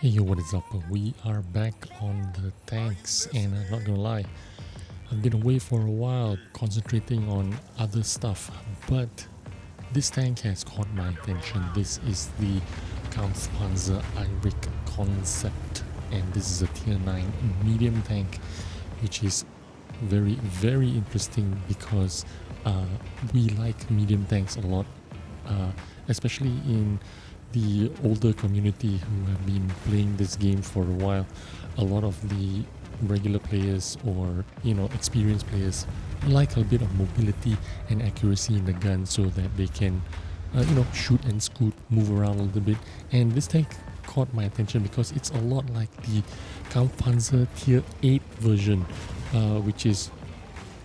Hey yo, what is up? We are back on the tanks, and I'm not gonna lie, I've been away for a while concentrating on other stuff, but this tank has caught my attention. This is the Kampfpanzer Erich Konzept, and this is a tier 9 medium tank, which is very interesting because we like medium tanks a lot, especially in the older community who have been playing this game for a while. A lot of the regular players or experienced players like a bit of mobility and accuracy in the gun so that they can shoot and scoot, move around a little bit. And this tank caught my attention because it's a lot like the Kampfpanzer tier 8 version, which is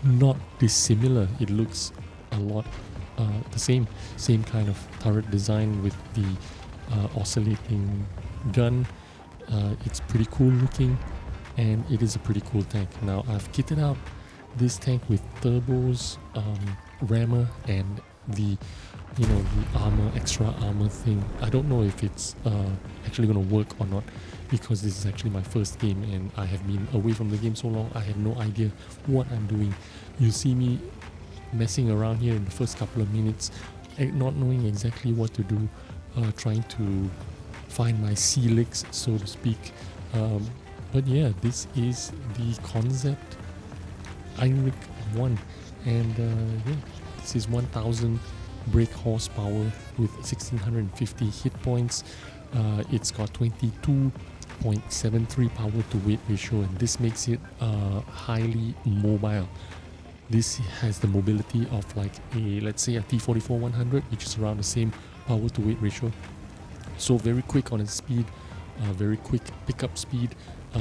not dissimilar. It looks a lot the same kind of turret design with the oscillating gun. It's pretty cool looking, and it is a pretty cool tank. Now I've kitted out this tank with turbos, rammer, and the armor, extra armor thing. I don't know if it's actually gonna work or not, because this is actually my first game and I have been away from the game so long. I have no idea what I'm doing. You see me messing around here in the first couple of minutes, not knowing exactly what to do, trying to find my sea legs, so to speak. But yeah, this is the Konzept Erich 1, and yeah, this is 1000 brake horsepower with 1650 hit points. It's got 22.73 power to weight ratio, and this makes it highly mobile. This has the mobility of like let's say a T-44-100, which is around the same power to weight ratio. So very quick on its speed, very quick pickup speed.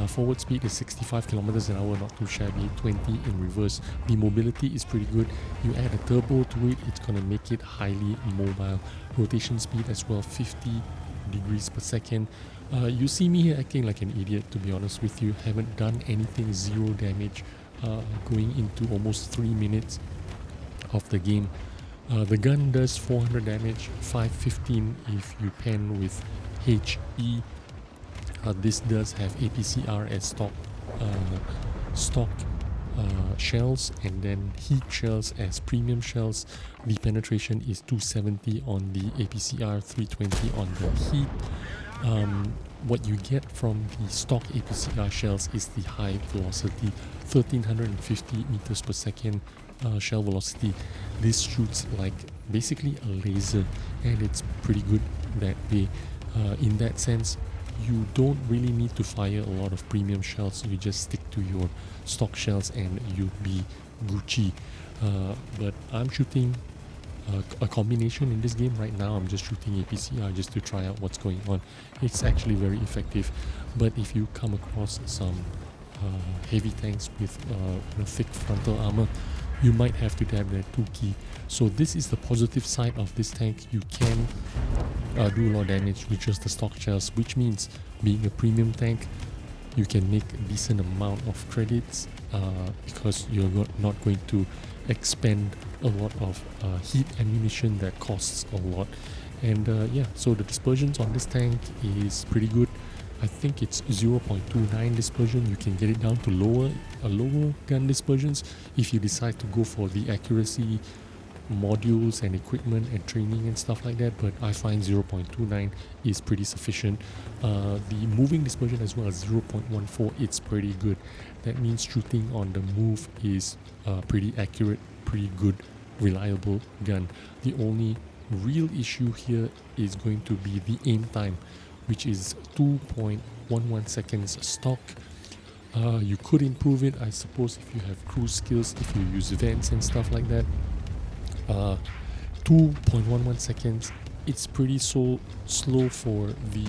Forward speed is 65 kilometers an hour, not too shabby. 20 in reverse. The mobility is pretty good. You add a turbo to it, it's gonna make it highly mobile. Rotation speed as well, 50 degrees per second. You see me here acting like an idiot, to be honest with you. Haven't done anything, 0 damage, going into almost 3 minutes of the game. The gun does 400 damage, 515 if you pen with HE. This does have APCR as stock shells, and then heat shells as premium shells. The penetration is 270 on the APCR, 320 on the heat. What you get from the stock APCR shells is the high velocity, 1350 meters per second shell velocity. This shoots like basically a laser, and it's pretty good that way. In that sense, you don't really need to fire a lot of premium shells. You just stick to your stock shells and you'll be Gucci. But I'm shooting a combination in this game right now. I'm just shooting APCR just to try out what's going on. It's actually very effective. But if you come across some heavy tanks with thick frontal armor, you might have to dab that 2 key. So this is the positive side of this tank. You can do a lot of damage with just the stock shells, which means being a premium tank, you can make a decent amount of credits because you're not going to expend a lot of heat ammunition that costs a lot. And yeah, so the dispersions on this tank is pretty good. I think it's 0.29 dispersion. You can get it down to lower gun dispersions if you decide to go for the accuracy modules and equipment and training and stuff like that, but I find 0.29 is pretty sufficient. The moving dispersion as well as 0.14, it's pretty good. That means shooting on the move is pretty accurate, pretty good, reliable gun. The only real issue here is going to be the aim time, which is 2.11 seconds stock. You could improve it, I suppose, if you have cruise skills, if you use vents and stuff like that. 2.11 seconds, it's pretty slow for the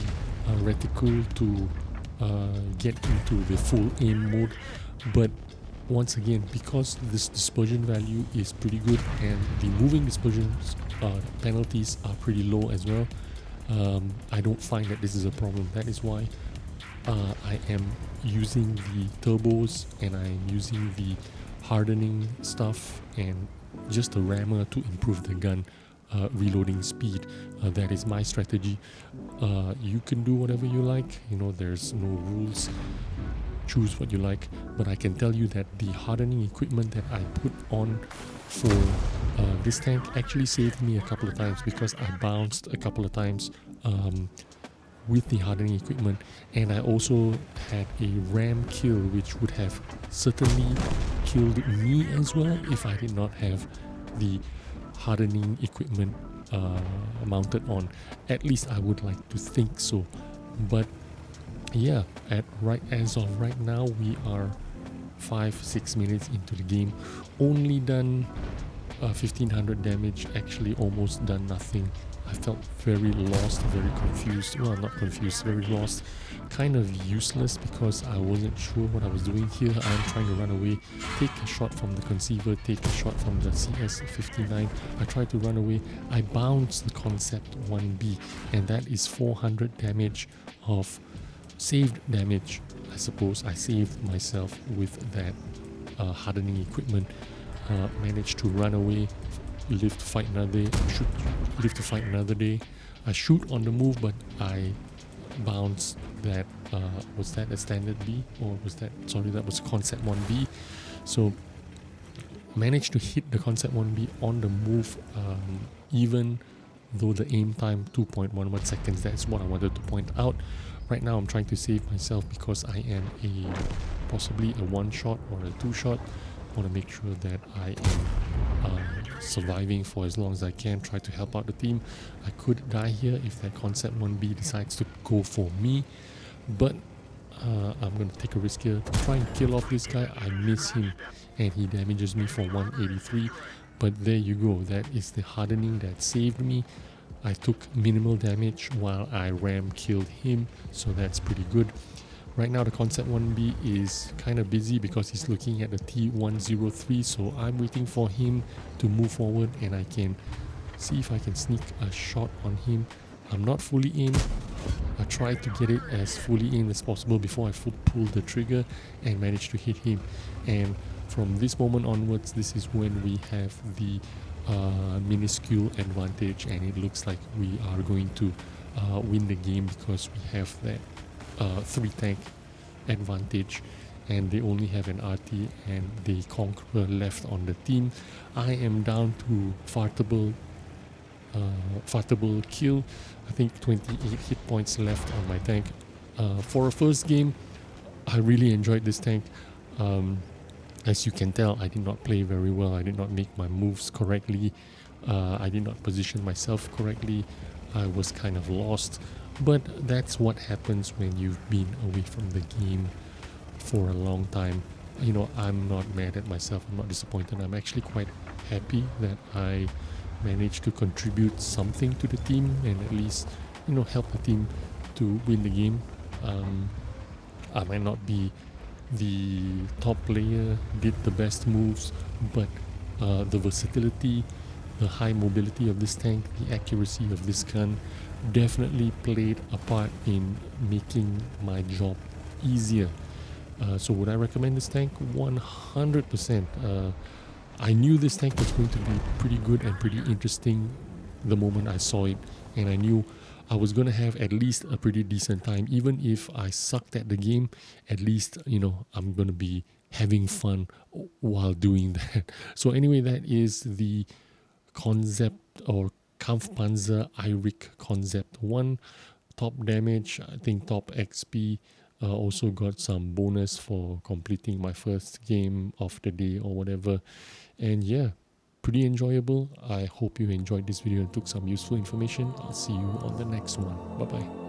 reticle to get into the full aim mode. But once again, because this dispersion value is pretty good and the moving dispersion penalties are pretty low as well, I don't find that this is a problem. That is why I am using the turbos and I'm using the hardening stuff and just a rammer to improve the gun reloading speed. That is my strategy. You can do whatever you like, there's no rules. Choose what you like, but I can tell you that the hardening equipment that I put on for this tank actually saved me a couple of times, because I bounced a couple of times with the hardening equipment, and I also had a ram kill which would have certainly killed me as well if I did not have the hardening equipment mounted on. At least I would like to think so. But yeah, as of right now, we are 5-6 minutes into the game, only done 1500 damage, actually almost done nothing. I felt very lost, very confused. Well, not confused, very lost, kind of useless, because I wasn't sure what I was doing here. I'm trying to run away, take a shot from the conceiver, take a shot from the CS59. I tried to run away. I bounced the Konzept 1B, and that is 400 damage of saved damage. I suppose I saved myself with that hardening equipment. Managed to run away, live to fight another day, live to fight another day. I shoot on the move, but I bounce that. Was that a standard B, or was that? Sorry, that was Konzept 1B. So managed to hit the Konzept 1B on the move, even though the aim time 2.11 seconds. That's what I wanted to point out. Right now I'm trying to save myself because I am possibly a one shot or a two shot. I want to make sure that I am surviving for as long as I can, try to help out the team. I could die here if that Konzept 1B decides to go for me, but I'm going to take a risk here, try and kill off this guy. I miss him and he damages me for 183, but there you go. That is the hardening that saved me. I took minimal damage while I ram killed him, so that's pretty good. Right now the Konzept 1B is kind of busy because he's looking at the T103, so I'm waiting for him to move forward and I can see if I can sneak a shot on him. I'm not fully in. I tried to get it as fully in as possible before I pulled the trigger and managed to hit him. And from this moment onwards, this is when we have the minuscule advantage, and it looks like we are going to win the game because we have that 3 tank advantage, and they only have an RT and the Conqueror left on the team. I am down to fartable kill. I think 28 hit points left on my tank. For a first game, I really enjoyed this tank. As you can tell, I did not play very well. I did not make my moves correctly. I did not position myself correctly. I was kind of lost. But that's what happens when you've been away from the game for a long time. I'm not mad at myself. I'm not disappointed. I'm actually quite happy that I managed to contribute something to the team and at least, help the team to win the game. I might not be the top player, did the best moves, but the versatility, the high mobility of this tank, the accuracy of this gun definitely played a part in making my job easier. So would I recommend this tank? 100%. I knew this tank was going to be pretty good and pretty interesting the moment I saw it, and I knew I was going to have at least a pretty decent time. Even if I sucked at the game, at least, I'm going to be having fun while doing that. So anyway, that is the Konzept or Kampfpanzer Erich Konzept 1. Top damage, I think top XP. Also got some bonus for completing my first game of the day or whatever. And yeah, pretty enjoyable. I hope you enjoyed this video and took some useful information. I'll see you on the next one. Bye bye.